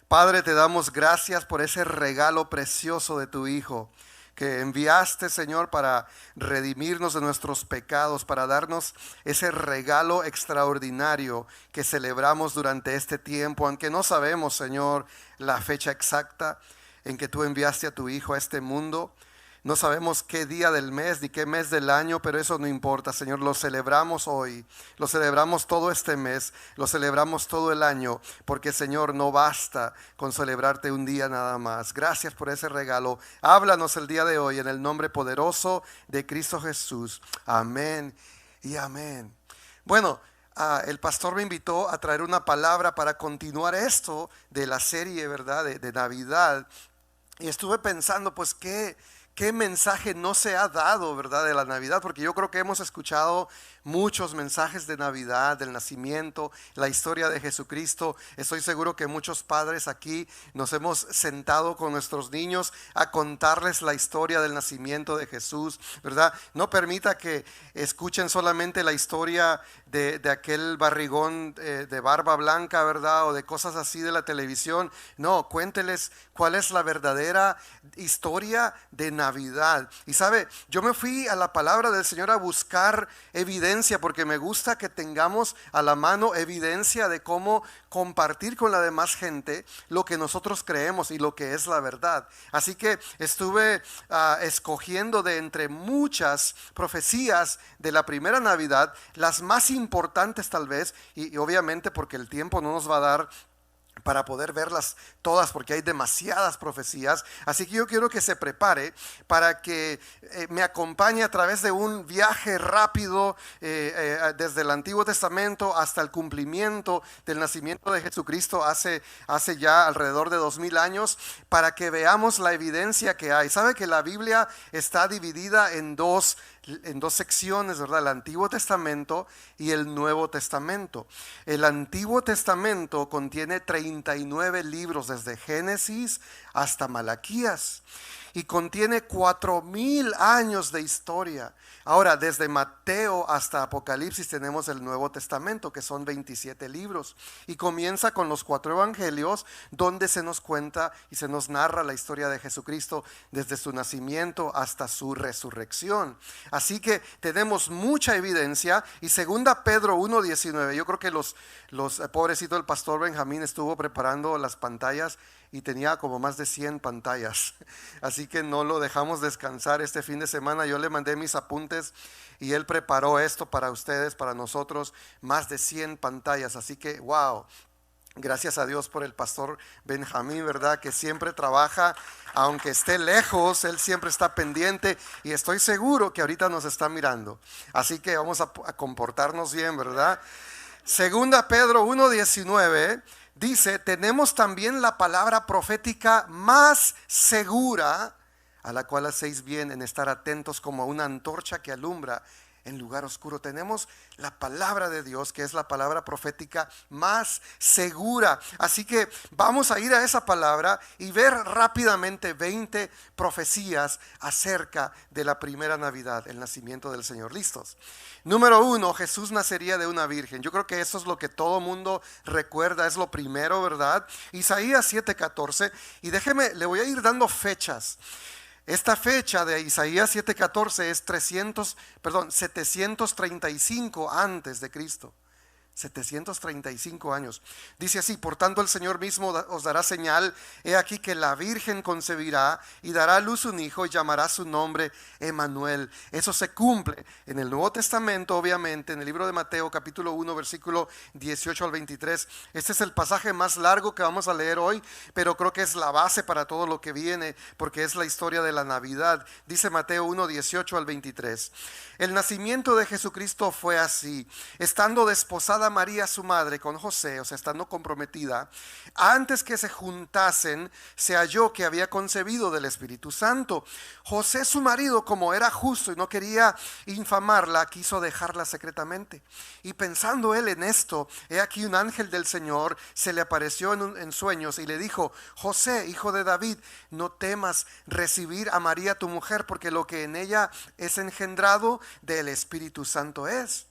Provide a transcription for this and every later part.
Padre, te damos gracias por ese regalo precioso de tu Hijo que enviaste, Señor, para redimirnos de nuestros pecados, para darnos ese regalo extraordinario que celebramos durante este tiempo, aunque no sabemos, Señor, la fecha exacta en que tú enviaste a tu Hijo a este mundo. No sabemos qué día del mes ni qué mes del año, pero eso no importa, Señor. Lo celebramos hoy, lo celebramos todo este mes, lo celebramos todo el año, porque, Señor, no basta con celebrarte un día nada más. Gracias por ese regalo. Háblanos el día de hoy en el nombre poderoso de Cristo Jesús. Amén y amén. Bueno, el pastor me invitó a traer una palabra para continuar esto de la serie, ¿verdad? De Navidad. Y estuve pensando, pues, ¿qué mensaje no se ha dado, verdad, de la Navidad? Porque yo creo que hemos escuchado muchos mensajes de Navidad, del nacimiento, la historia de Jesucristo. Estoy seguro que muchos padres aquí nos hemos sentado con nuestros niños a contarles la historia del nacimiento de Jesús, ¿verdad? No permita que escuchen solamente la historia de aquel barrigón de barba blanca, ¿verdad? O de cosas así de la televisión. No, cuénteles cuál es la verdadera historia de Navidad. Y sabe, yo me fui a la palabra del Señor a buscar evidencia, porque me gusta que tengamos a la mano evidencia de cómo compartir con la demás gente lo que nosotros creemos y lo que es la verdad. Así que estuve escogiendo de entre muchas profecías de la primera Navidad, las más importantes tal vez, y obviamente porque el tiempo no nos va a dar para poder verlas todas, porque hay demasiadas profecías. Así que yo quiero que se prepare para que me acompañe a través de un viaje rápido desde el Antiguo Testamento hasta el cumplimiento del nacimiento de Jesucristo hace ya alrededor de 2000 años, para que veamos la evidencia que hay. Sabe que la Biblia está dividida en dos secciones, ¿verdad? El Antiguo Testamento y el Nuevo Testamento. El Antiguo Testamento contiene 39 libros desde Génesis hasta Malaquías y contiene 4000 años de historia. Ahora, desde Mateo hasta Apocalipsis tenemos el Nuevo Testamento, que son 27 libros, y comienza con los 4 evangelios, donde se nos cuenta y se nos narra la historia de Jesucristo desde su nacimiento hasta su resurrección. Así que tenemos mucha evidencia. Y segunda Pedro 1:19, yo creo que pobrecito el pastor Benjamín estuvo preparando las pantallas y tenía como más de 100 pantallas, así que no lo dejamos descansar este fin de semana. Yo le mandé mis apuntes y él preparó esto para ustedes, para nosotros, más de 100 pantallas, así que wow. Gracias a Dios por el pastor Benjamín, ¿verdad? Que siempre trabaja, aunque esté lejos, él siempre está pendiente, y estoy seguro que ahorita nos está mirando. Así que vamos a comportarnos bien, ¿verdad? Segunda Pedro 1:19 dice: tenemos también la palabra profética más segura, a la cual hacéis bien en estar atentos como a una antorcha que alumbra en lugar oscuro. Tenemos la palabra de Dios, que es la palabra profética más segura. Así que vamos a ir a esa palabra y ver rápidamente 20 profecías acerca de la primera Navidad, el nacimiento del Señor. ¿Listos? Número 1, Jesús nacería de una virgen. Yo creo que eso es lo que todo mundo recuerda, es lo primero, ¿verdad? Isaías 7:14, y le voy a ir dando fechas. Esta fecha de Isaías 7:14 es 735 antes de Cristo. 735 años. Dice así: por tanto el Señor mismo os dará señal. He aquí que la virgen concebirá y dará a luz un hijo y llamará su nombre Emmanuel. Eso se cumple en el Nuevo Testamento, obviamente, en el libro de Mateo capítulo 1 versículo 18 al 23. Este es el pasaje más largo que vamos a leer hoy, pero creo que es la base para todo lo que viene, porque es la historia de la Navidad. Dice Mateo 1, 18 al 23: el nacimiento de Jesucristo fue así. Estando desposada María su madre con José, o sea, estando comprometida, antes que se juntasen, se halló que había concebido del Espíritu Santo. José su marido, como era justo y no quería infamarla, quiso dejarla secretamente. Y pensando él en esto, he aquí un ángel del Señor se le apareció en sueños y le dijo: José, hijo de David, no temas recibir a María tu mujer, porque lo que en ella es engendrado del Espíritu Santo es.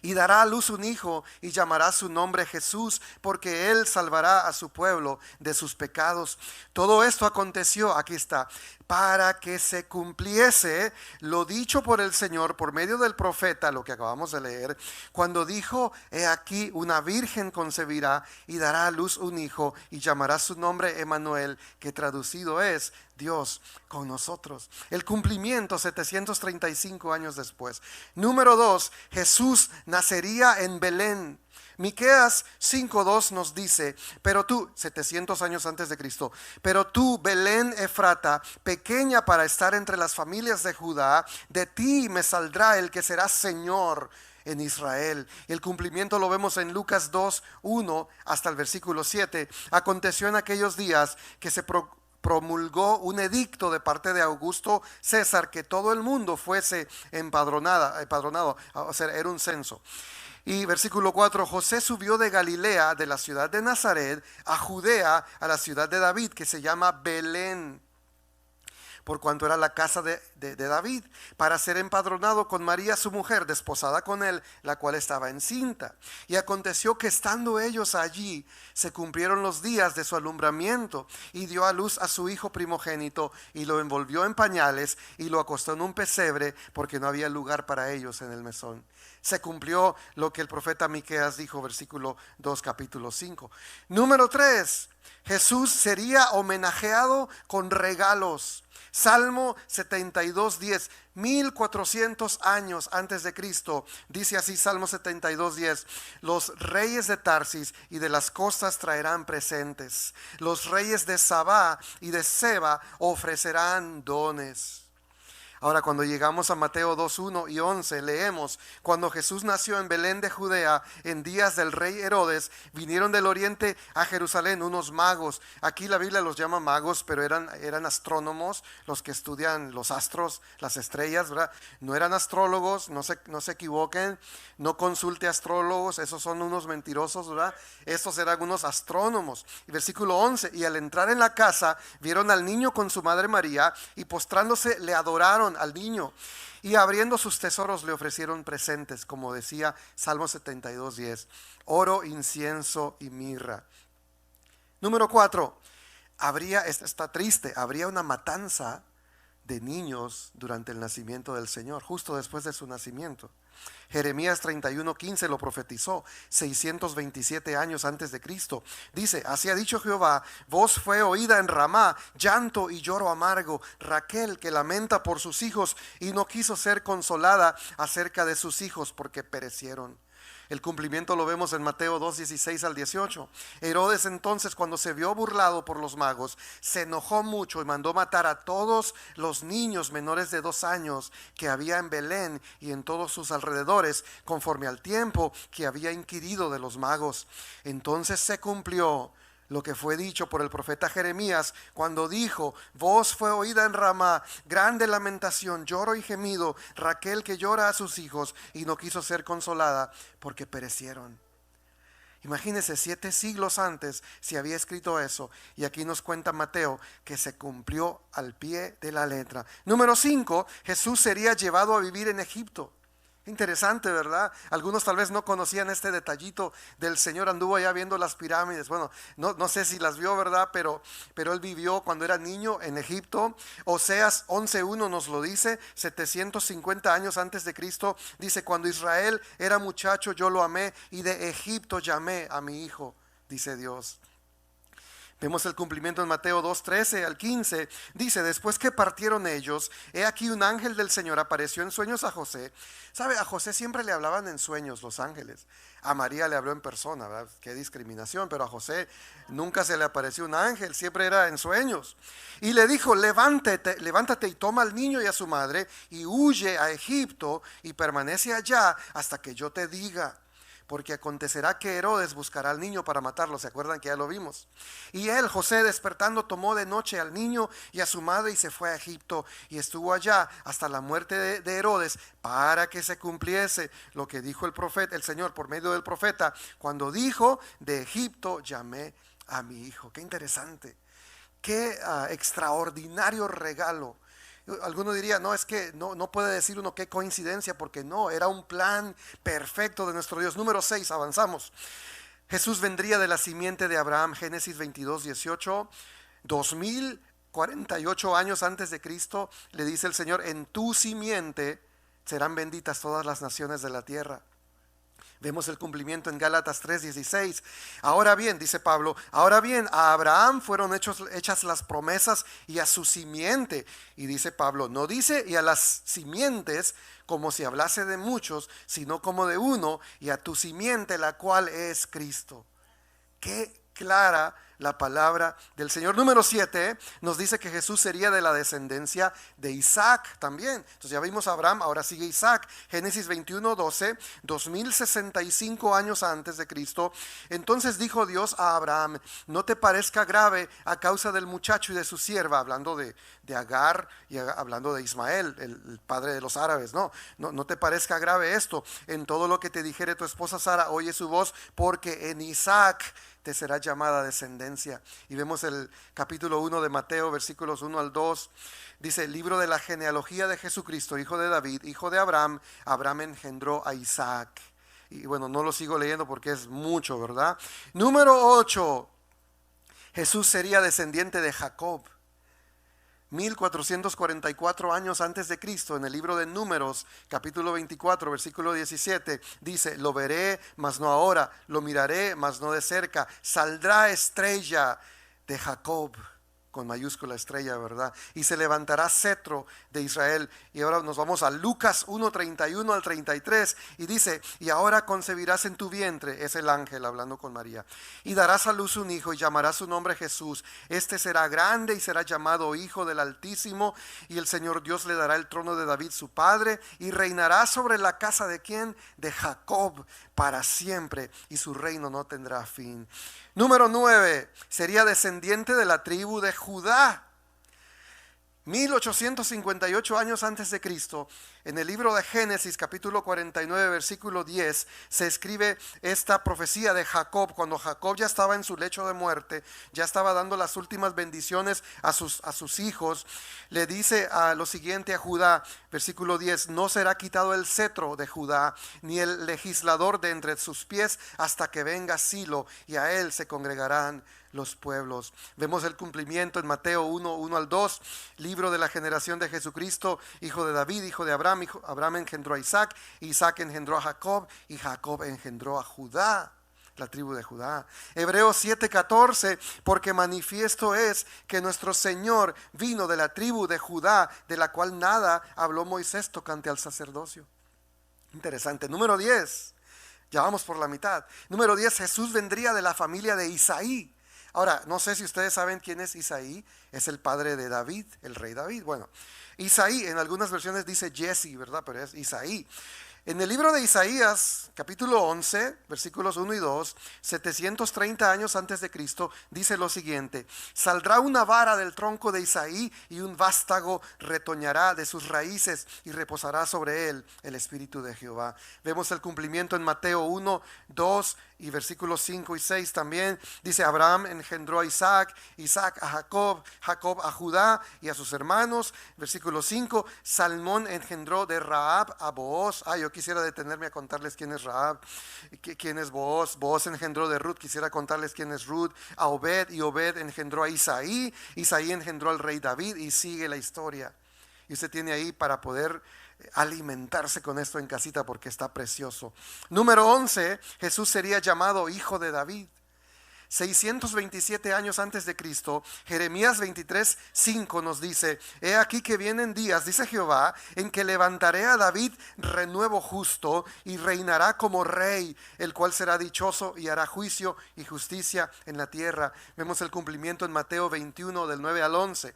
Y dará a luz un hijo y llamará su nombre Jesús, porque él salvará a su pueblo de sus pecados. Todo esto aconteció, aquí está, para que se cumpliese lo dicho por el Señor por medio del profeta, lo que acabamos de leer, cuando dijo: he aquí, una virgen concebirá y dará a luz un hijo y llamará su nombre Emmanuel, que traducido es Dios con nosotros. El cumplimiento 735 años después. Número 2, Jesús nacería en Belén. Miqueas 5:2 nos dice: pero tú, 700 años antes de Cristo, pero tú, Belén Efrata, pequeña para estar entre las familias de Judá, de ti me saldrá el que será Señor en Israel. El cumplimiento lo vemos en Lucas 2:1 hasta el versículo 7. Aconteció en aquellos días que se promulgó un edicto de parte de Augusto César, que todo el mundo fuese empadronado, o sea, era un censo. Y versículo 4, José subió de Galilea, de la ciudad de Nazaret, a Judea, a la ciudad de David, que se llama Belén, por cuanto era la casa de David, para ser empadronado con María su mujer, desposada con él, la cual estaba encinta. Y aconteció que estando ellos allí, se cumplieron los días de su alumbramiento, y dio a luz a su hijo primogénito, y lo envolvió en pañales, y lo acostó en un pesebre, porque no había lugar para ellos en el mesón. Se cumplió lo que el profeta Miqueas dijo, versículo 2, capítulo 5. Número 3, Jesús sería homenajeado con regalos. Salmo 72:10, 1400 años antes de Cristo, dice así Salmo 72:10: los reyes de Tarsis y de las costas traerán presentes, los reyes de Sabá y de Seba ofrecerán dones. Ahora, cuando llegamos a Mateo 2:1 y 11, leemos: cuando Jesús nació en Belén de Judea, en días del rey Herodes, vinieron del oriente a Jerusalén unos magos. Aquí la Biblia los llama magos, pero eran astrónomos, los que estudian los astros, las estrellas, ¿verdad? No eran astrólogos, no se equivoquen, no consulte astrólogos, esos son unos mentirosos, ¿verdad? Estos eran unos astrónomos. Y versículo 11, y al entrar en la casa, vieron al niño con su madre María, y postrándose le adoraron al niño, y abriendo sus tesoros le ofrecieron presentes, como decía Salmo 72:10, oro, incienso y mirra. Número 4, está triste, habría una matanza de niños durante el nacimiento del Señor, justo después de su nacimiento. Jeremías 31:15 lo profetizó 627 años antes de Cristo. Dice: así ha dicho Jehová, voz fue oída en Ramá, llanto y lloro amargo, Raquel que lamenta por sus hijos y no quiso ser consolada acerca de sus hijos porque perecieron. El cumplimiento lo vemos en Mateo 2:16 al 18. Herodes entonces, cuando se vio burlado por los magos, se enojó mucho y mandó matar a todos los niños menores de 2 años que había en Belén y en todos sus alrededores, conforme al tiempo que había inquirido de los magos. Entonces se cumplió lo que fue dicho por el profeta Jeremías, cuando dijo: voz fue oída en Ramá, grande lamentación, lloro y gemido, Raquel que llora a sus hijos y no quiso ser consolada porque perecieron. Imagínense, 7 siglos antes se había escrito eso, y aquí nos cuenta Mateo que se cumplió al pie de la letra. Número 5, Jesús sería llevado a vivir en Egipto. Interesante, ¿verdad? Algunos tal vez no conocían este detallito del Señor. Anduvo allá viendo las pirámides. Bueno, no sé si las vio, ¿verdad? Pero él vivió cuando era niño en Egipto. Oseas 11:1 nos lo dice, 750 años antes de Cristo. Dice: cuando Israel era muchacho yo lo amé, y de Egipto llamé a mi hijo, dice Dios. Vemos el cumplimiento en Mateo 2:13 al 15. Dice: después que partieron ellos, he aquí un ángel del Señor apareció en sueños a José. ¿Sabe? A José siempre le hablaban en sueños los ángeles. A María le habló en persona, ¿verdad? Qué discriminación, pero a José nunca se le apareció un ángel, siempre era en sueños. Y le dijo: levántate y toma al niño y a su madre y huye a Egipto y permanece allá hasta que yo te diga. Porque acontecerá que Herodes buscará al niño para matarlo. ¿Se acuerdan que ya lo vimos? Y él, José, despertando, tomó de noche al niño y a su madre y se fue a Egipto, y estuvo allá hasta la muerte de Herodes, para que se cumpliese lo que dijo el profeta, el Señor, por medio del profeta, cuando dijo: de Egipto llamé a mi hijo. Qué interesante, qué extraordinario regalo Alguno diría, no, es que no puede decir uno qué coincidencia, porque no, era un plan perfecto de nuestro Dios. Número 6, avanzamos. Jesús vendría de la simiente de Abraham, Génesis 22:18, 2048 años antes de Cristo, le dice el Señor, en tu simiente serán benditas todas las naciones de la tierra. Vemos el cumplimiento en Gálatas 3:16. Ahora bien, dice Pablo, ahora bien, a Abraham fueron hechas las promesas y a su simiente. Y dice Pablo, no dice y a las simientes como si hablase de muchos, sino como de uno, y a tu simiente, la cual es Cristo. Qué clara la palabra del Señor. Número 7 nos dice que Jesús sería de la descendencia de Isaac también. Entonces ya vimos a Abraham, ahora sigue Isaac. Génesis 21:12, 2065 años antes de Cristo. Entonces dijo Dios a Abraham, no te parezca grave a causa del muchacho y de su sierva, hablando de Agar y hablando de Ismael, el padre de los árabes. No te parezca grave esto. En todo lo que te dijere tu esposa Sara, oye su voz, porque en Isaac te será llamada descendencia. Y vemos el capítulo 1 de Mateo, versículos 1 al 2. Dice, el libro de la genealogía de Jesucristo, hijo de David, hijo de Abraham. Abraham engendró a Isaac. Y bueno, no lo sigo leyendo porque es mucho, ¿verdad? Número 8. Jesús sería descendiente de Jacob. 1444 años antes de Cristo, en el libro de Números, capítulo 24, versículo 17, dice, lo veré, mas no ahora, lo miraré, mas no de cerca, saldrá estrella de Jacob, con mayúscula estrella, ¿verdad? Y se levantará cetro de Israel. Y ahora nos vamos a Lucas 1:31 al 33 y dice, y ahora concebirás en tu vientre, es el ángel hablando con María, y darás a luz un hijo y llamarás su nombre Jesús. Este será grande y será llamado Hijo del Altísimo, y el Señor Dios le dará el trono de David su padre, y reinará sobre la casa de ¿quién? De Jacob para siempre, y su reino no tendrá fin. Número 9, sería descendiente de la tribu de Judá. 1858 años antes de Cristo, en el libro de Génesis, capítulo 49, versículo 10, se escribe esta profecía de Jacob, cuando Jacob ya estaba en su lecho de muerte, ya estaba dando las últimas bendiciones a sus hijos. Le dice a lo siguiente a Judá, versículo 10, no será quitado el cetro de Judá, ni el legislador de entre sus pies, hasta que venga Silo, y a él se congregarán los pueblos. Vemos el cumplimiento en Mateo 1 al 2, libro de la generación de Jesucristo, hijo de David, hijo de Abraham. Abraham engendró a Isaac, Isaac engendró a Jacob, y Jacob engendró a Judá, la tribu de Judá. Hebreos 7:14, porque manifiesto es que nuestro Señor vino de la tribu de Judá, de la cual nada habló Moisés tocante al sacerdocio. Interesante. Número 10, ya vamos por la mitad. Número 10, Jesús vendría de la familia de Isaí. Ahora, no sé si ustedes saben quién es Isaí. Es el padre de David, el rey David. Bueno, Isaí en algunas versiones dice Jesse, ¿verdad? Pero es Isaí. En el libro de Isaías, capítulo 11, versículos 1 y 2, 730 años antes de Cristo, dice lo siguiente: saldrá una vara del tronco de Isaí y un vástago retoñará de sus raíces y reposará sobre él el espíritu de Jehová. Vemos el cumplimiento en Mateo 1, 2 y versículos 5 y 6 también. Dice, Abraham engendró a Isaac, Isaac a Jacob, Jacob a Judá y a sus hermanos. Versículo 5, Salmón engendró de Rahab a Booz. Yo quisiera detenerme a contarles quién es Rahab, quién es Booz. Booz engendró de Ruth, quisiera contarles quién es Ruth. A Obed, y Obed engendró a Isaí, Isaí engendró al rey David, y sigue la historia. Y usted tiene ahí para poder alimentarse con esto en casita porque está precioso. Número 11, Jesús sería llamado Hijo de David. 627 años antes de Cristo, Jeremías 23:5 nos dice: he aquí que vienen días, dice Jehová, en que levantaré a David renuevo justo, y reinará como rey, el cual será dichoso y hará juicio y justicia en la tierra. Vemos el cumplimiento en Mateo 21 del 9 al 11.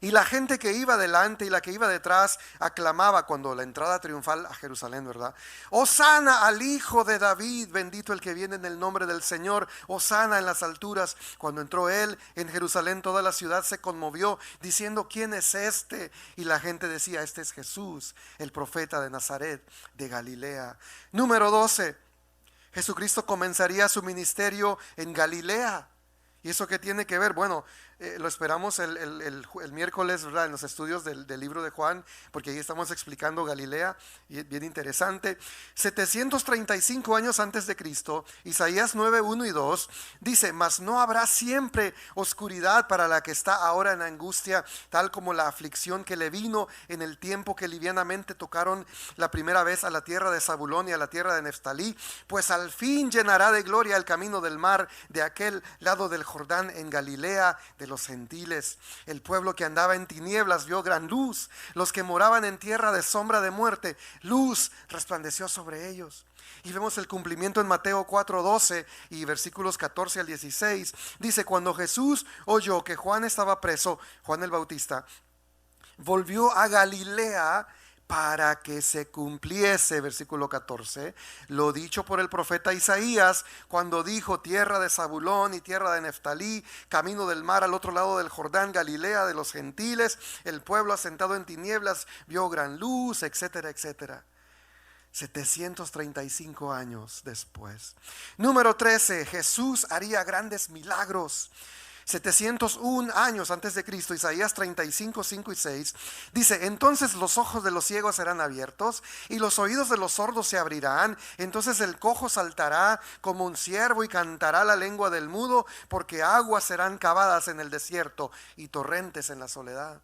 Y la gente que iba delante y la que iba detrás aclamaba cuando la entrada triunfal a Jerusalén, ¿verdad? Hosana al Hijo de David, bendito el que viene en el nombre del Señor, hosana en las alturas. Cuando entró él en Jerusalén, toda la ciudad se conmovió, diciendo: ¿quién es este? Y la gente decía: este es Jesús, el profeta de Nazaret, de Galilea. Número 12, Jesucristo comenzaría su ministerio en Galilea. ¿Y eso qué tiene que ver? Bueno, lo esperamos el miércoles, ¿verdad? En los estudios del libro de Juan, porque ahí estamos explicando Galilea, y es bien interesante. 735 años antes de Cristo, Isaías 9, 1 y 2, dice: mas no habrá siempre oscuridad para la que está ahora en angustia, tal como la aflicción que le vino en el tiempo que livianamente tocaron la primera vez a la tierra de Zabulón y a la tierra de Neftalí, pues al fin llenará de gloria el camino del mar de aquel lado del Jordán en Galilea de los gentiles. El pueblo que andaba en tinieblas vio gran luz, los que moraban en tierra de sombra de muerte, luz resplandeció sobre ellos. Y vemos el cumplimiento en Mateo 4:12 y versículos 14 al 16. Dice: cuando Jesús oyó que Juan estaba preso, Juan el Bautista, volvió a Galilea para que se cumpliese, versículo 14, lo dicho por el profeta Isaías, cuando dijo: tierra de Zabulón y tierra de Neftalí, camino del mar al otro lado del Jordán, Galilea de los gentiles, el pueblo asentado en tinieblas vio gran luz, etcétera, etcétera. 735 años después. Número 13, Jesús haría grandes milagros. 701 años antes de Cristo, Isaías 35, 5 y 6, dice: entonces los ojos de los ciegos serán abiertos y los oídos de los sordos se abrirán. Entonces el cojo saltará como un ciervo y cantará la lengua del mudo, porque aguas serán cavadas en el desierto y torrentes en la soledad.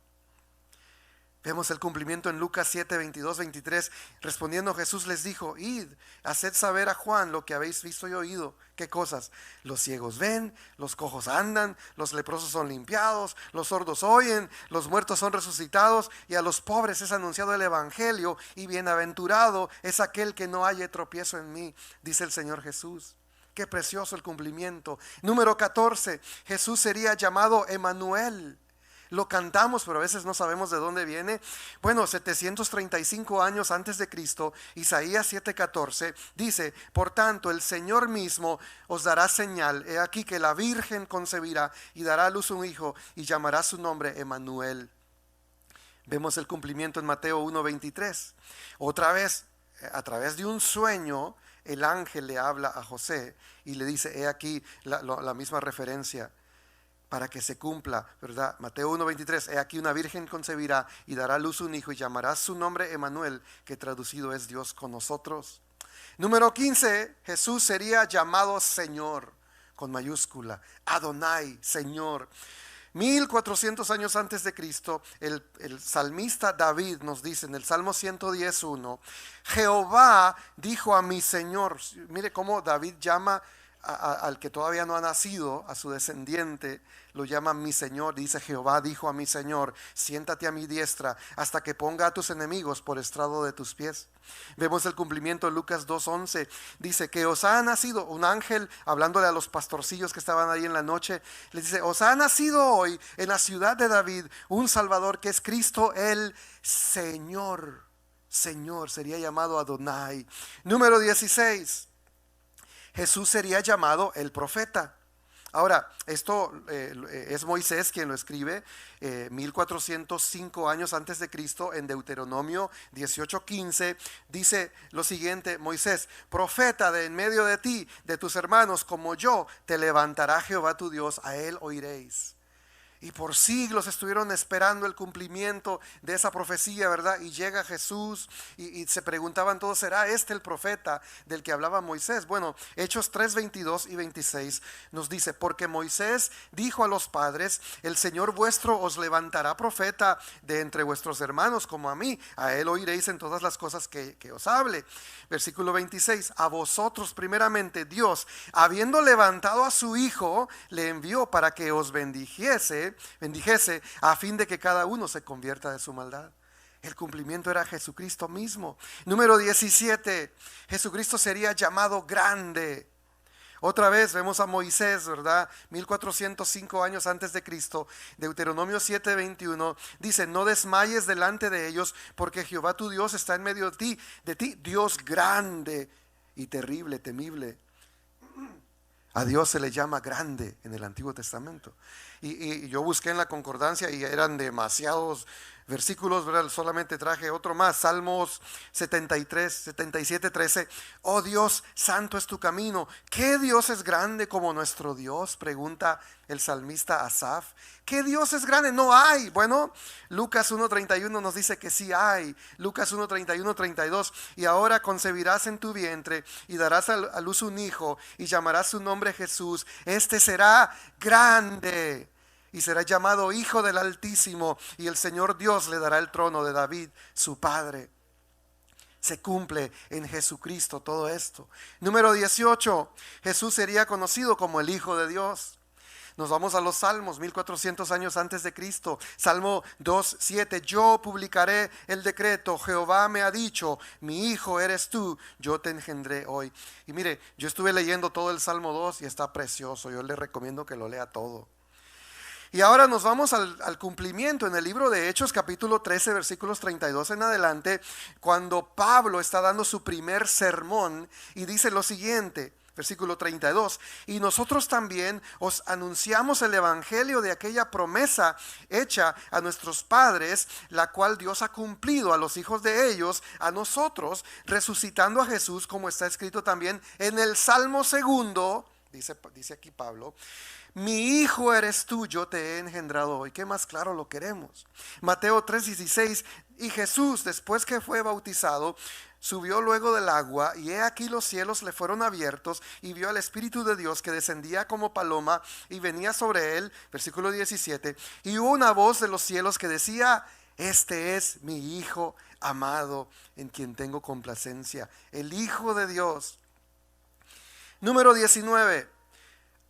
Vemos el cumplimiento en Lucas 7, 22, 23. Respondiendo Jesús les dijo: id, haced saber a Juan lo que habéis visto y oído. ¿Qué cosas? Los ciegos ven, los cojos andan, los leprosos son limpiados, los sordos oyen, los muertos son resucitados, y a los pobres es anunciado el evangelio, y bienaventurado es aquel que no halle tropiezo en mí, dice el Señor Jesús. Qué precioso el cumplimiento. Número 14, Jesús sería llamado Emmanuel. Lo cantamos, pero a veces no sabemos de dónde viene. Bueno, 735 años antes de Cristo, Isaías 7:14 dice: por tanto, el Señor mismo os dará señal. He aquí que la Virgen concebirá y dará a luz un hijo, y llamará su nombre Emmanuel. Vemos el cumplimiento en Mateo 1:23. Otra vez, a través de un sueño, el ángel le habla a José y le dice: he aquí la misma referencia, para que se cumpla, ¿verdad? Mateo 1:23, he aquí una virgen concebirá y dará a luz un hijo, y llamará su nombre Emmanuel, que traducido es Dios con nosotros. Número 15, Jesús sería llamado Señor, con mayúscula, Adonai, Señor. 1400 años antes de Cristo, el salmista David nos dice en el Salmo 110:1, Jehová dijo a mi Señor. Mire cómo David llama al que todavía no ha nacido, a su descendiente, lo llama mi Señor. Dice: Jehová dijo a mi Señor: siéntate a mi diestra hasta que ponga a tus enemigos por estrado de tus pies. Vemos el cumplimiento en Lucas 2:11. Dice que os ha nacido un ángel, hablándole a los pastorcillos que estaban ahí en la noche, les dice: os ha nacido hoy en la ciudad de David un Salvador, que es Cristo el Señor. Señor, sería llamado Adonai. Número 16, Jesús sería llamado el profeta. Ahora, esto es Moisés quien lo escribe 1405 años antes de Cristo, en Deuteronomio 18:15. Dice lo siguiente: Moisés, profeta de en medio de ti, de tus hermanos, como yo, te levantará Jehová tu Dios, a él oiréis. Y por siglos estuvieron esperando el cumplimiento de esa profecía, ¿verdad? Y llega Jesús y se preguntaban todos: ¿será este el profeta del que hablaba Moisés? Bueno, Hechos 3, 22 y 26 nos dice: porque Moisés dijo a los padres: el Señor vuestro os levantará profeta de entre vuestros hermanos como a mí, a él oiréis en todas las cosas que os hable. Versículo 26, a vosotros primeramente Dios, habiendo levantado a su Hijo, le envió para que os bendijese, a fin de que cada uno se convierta de su maldad. El cumplimiento era Jesucristo mismo. Número 17, Jesucristo sería llamado grande. Otra vez vemos a Moisés, ¿verdad? 1405 años antes de Cristo, Deuteronomio 7:21 dice: no desmayes delante de ellos, porque Jehová tu Dios está en medio de ti, Dios grande y terrible, temible. A Dios se le llama grande en el Antiguo Testamento. Y yo busqué en la concordancia y eran demasiados versículos, ¿verdad? Solamente traje otro más, Salmos 73, 77, 13. Oh Dios, santo es tu camino. ¿Qué Dios es grande como nuestro Dios? Pregunta el salmista Asaf. ¿Qué Dios es grande? No hay. Bueno, Lucas 1:31 nos dice que sí hay. Lucas 1:31, 32. Y ahora concebirás en tu vientre y darás a luz un hijo y llamarás su nombre Jesús. Este será grande y será llamado Hijo del Altísimo, y el Señor Dios le dará el trono de David, su padre. Se cumple en Jesucristo todo esto. Número 18, Jesús sería conocido como el Hijo de Dios. Nos vamos a los Salmos, 1400 años antes de Cristo. Salmo 2:7. Yo publicaré el decreto. Jehová me ha dicho, mi hijo eres tú, yo te engendré hoy. Y mire, yo estuve leyendo todo el Salmo 2 y está precioso. Yo le recomiendo que lo lea todo. Y ahora nos vamos al cumplimiento en el libro de Hechos, capítulo 13, versículos 32 en adelante, cuando Pablo está dando su primer sermón y dice lo siguiente, versículo 32: y nosotros también os anunciamos el evangelio de aquella promesa hecha a nuestros padres, la cual Dios ha cumplido a los hijos de ellos, a nosotros, resucitando a Jesús, como está escrito también en el Salmo segundo, dice aquí Pablo: mi hijo eres tú, yo te he engendrado hoy. ¿Qué más claro lo queremos? Mateo 3:16. Y Jesús, después que fue bautizado, subió luego del agua, y he aquí los cielos le fueron abiertos, y vio al Espíritu de Dios que descendía como paloma y venía sobre él. Versículo 17. Y hubo una voz de los cielos que decía: este es mi Hijo amado, en quien tengo complacencia. El Hijo de Dios. Número 19.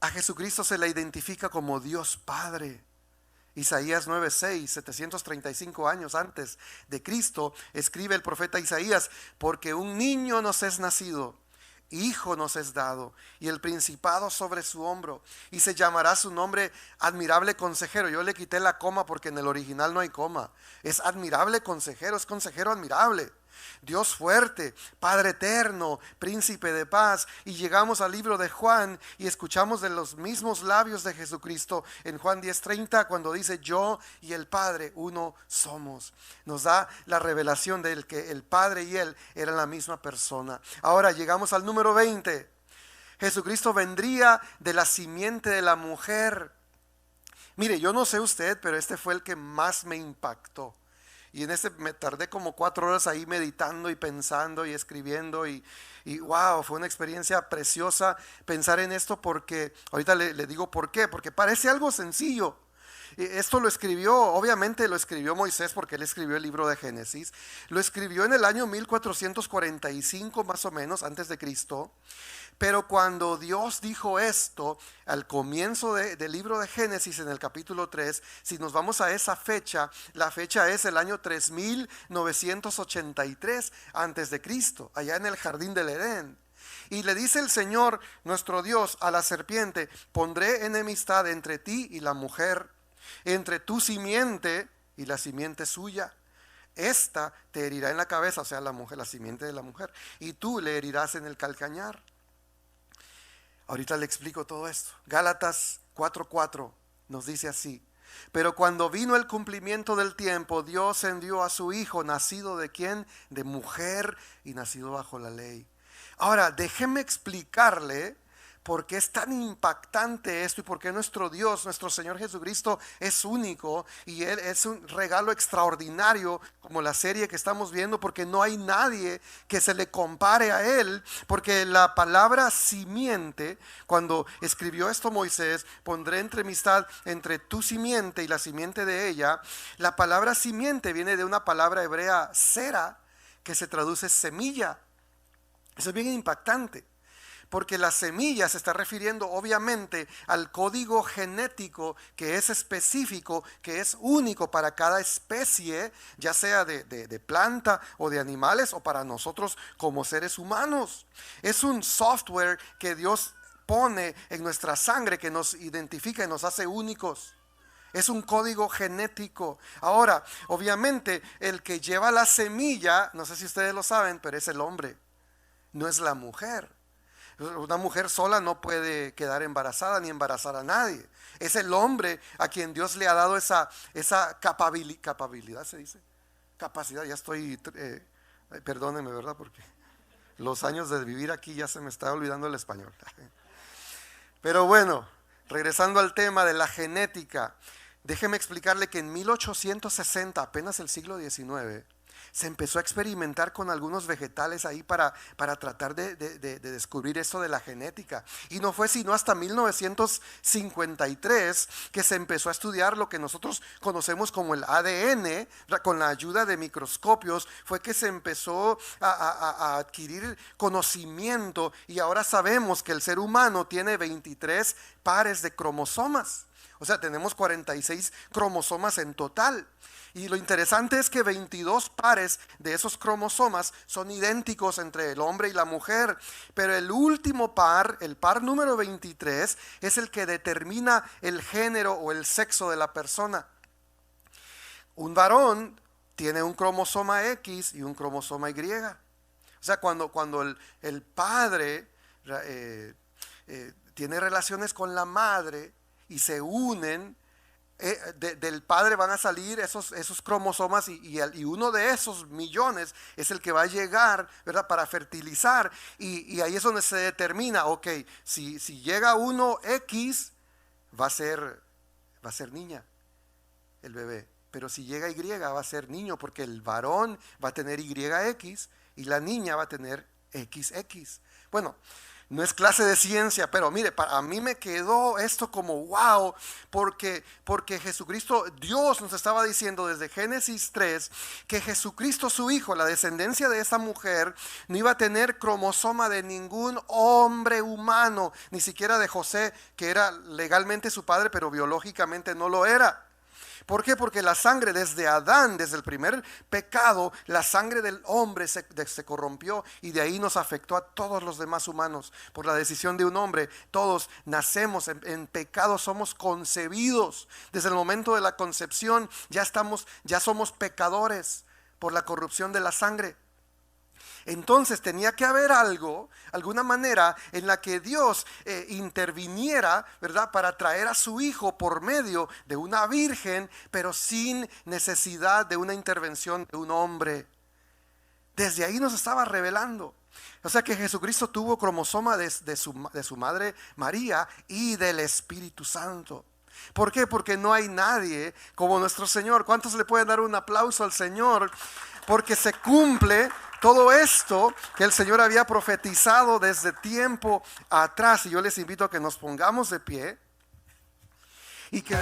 A Jesucristo se le identifica como Dios Padre. Isaías 9:6, 735 años antes de Cristo, escribe el profeta Isaías: porque un niño nos es nacido, hijo nos es dado, y el principado sobre su hombro, y se llamará su nombre admirable consejero. Yo le quité la coma porque en el original no hay coma. Es admirable consejero, es consejero admirable. Dios fuerte, Padre eterno, príncipe de paz. Y llegamos al libro de Juan y escuchamos de los mismos labios de Jesucristo en Juan 10:30, cuando dice: yo y el Padre uno somos. Nos da la revelación de que el Padre y Él eran la misma persona. Ahora llegamos al número 20. Jesucristo vendría de la simiente de la mujer. Mire, yo no sé usted, pero este fue el que más me impactó. Y en este me tardé como 4 horas ahí meditando y pensando y escribiendo, y wow, fue una experiencia preciosa pensar en esto, porque ahorita le digo por qué, porque parece algo sencillo. Esto lo escribió, obviamente lo escribió Moisés, porque él escribió el libro de Génesis. Lo escribió en el año 1445 más o menos antes de Cristo. Pero cuando Dios dijo esto al comienzo del libro de Génesis, en el capítulo 3, si nos vamos a esa fecha, la fecha es el año 3983 antes de Cristo, allá en el jardín del Edén. Y le dice el Señor nuestro Dios a la serpiente: pondré enemistad entre ti y la mujer, entre tu simiente y la simiente suya. Esta te herirá en la cabeza, o sea, la mujer, la simiente de la mujer, y tú le herirás en el calcañar. Ahorita le explico todo esto. Gálatas 4:4 nos dice así: pero cuando vino el cumplimiento del tiempo, Dios envió a su Hijo, nacido ¿de quién? De mujer y nacido bajo la ley. Ahora, déjeme explicarle por qué es tan impactante esto y por qué nuestro Dios, nuestro Señor Jesucristo es único y Él es un regalo extraordinario, como la serie que estamos viendo, porque no hay nadie que se le compare a Él. Porque la palabra simiente, cuando escribió esto Moisés: pondré enemistad entre tu simiente y la simiente de ella, la palabra simiente viene de una palabra hebrea, sera, que se traduce semilla. Eso es bien impactante, porque la semilla se está refiriendo obviamente al código genético que es específico, que es único para cada especie, ya sea de planta o de animales, o para nosotros como seres humanos. Es un software que Dios pone en nuestra sangre, que nos identifica y nos hace únicos. Es un código genético. Ahora, obviamente, el que lleva la semilla, no sé si ustedes lo saben, pero es el hombre, no es la mujer. Una mujer sola no puede quedar embarazada ni embarazar a nadie. Es el hombre a quien Dios le ha dado esa capacidad, se dice. Capacidad, ya estoy, perdóneme, ¿verdad? Porque los años de vivir aquí ya se me está olvidando el español. Pero bueno, regresando al tema de la genética, déjeme explicarle que en 1860, apenas el siglo XIX, se empezó a experimentar con algunos vegetales ahí para tratar de descubrir esto de la genética. Y no fue sino hasta 1953 que se empezó a estudiar lo que nosotros conocemos como el ADN, con la ayuda de microscopios, fue que se empezó a adquirir conocimiento, y ahora sabemos que el ser humano tiene 23 pares de cromosomas. O sea, tenemos 46 cromosomas en total. Y lo interesante es que 22 pares de esos cromosomas son idénticos entre el hombre y la mujer. Pero el último par, el par número 23, es el que determina el género o el sexo de la persona. Un varón tiene un cromosoma X y un cromosoma Y. O sea, cuando el padre tiene relaciones con la madre y se unen, del padre van a salir esos cromosomas, y uno de esos millones es el que va a llegar, ¿verdad?, para fertilizar, y ahí es donde se determina, ok, si llega uno X, va a ser niña el bebé, pero si llega Y va a ser niño, porque el varón va a tener YX y la niña va a tener XX. Bueno, no es clase de ciencia, pero mire, a mí me quedó esto como wow, porque Jesucristo, Dios nos estaba diciendo desde Génesis 3 que Jesucristo, su hijo, la descendencia de esa mujer, no iba a tener cromosoma de ningún hombre humano, ni siquiera de José, que era legalmente su padre, pero biológicamente no lo era. ¿Por qué? Porque la sangre desde Adán, desde el primer pecado, la sangre del hombre se corrompió, y de ahí nos afectó a todos los demás humanos. Por la decisión de un hombre, todos nacemos en pecado, somos concebidos. Desde el momento de la concepción ya somos pecadores por la corrupción de la sangre. Entonces tenía que haber alguna manera en la que Dios interviniera, ¿verdad?, para traer a su hijo por medio de una virgen, pero sin necesidad de una intervención de un hombre. Desde ahí nos estaba revelando. O sea que Jesucristo tuvo cromosoma de su madre María y del Espíritu Santo. ¿Por qué? Porque no hay nadie como nuestro Señor. ¿Cuántos le pueden dar un aplauso al Señor? Porque se cumple todo esto que el Señor había profetizado desde tiempo atrás. Y yo les invito a que nos pongamos de pie y que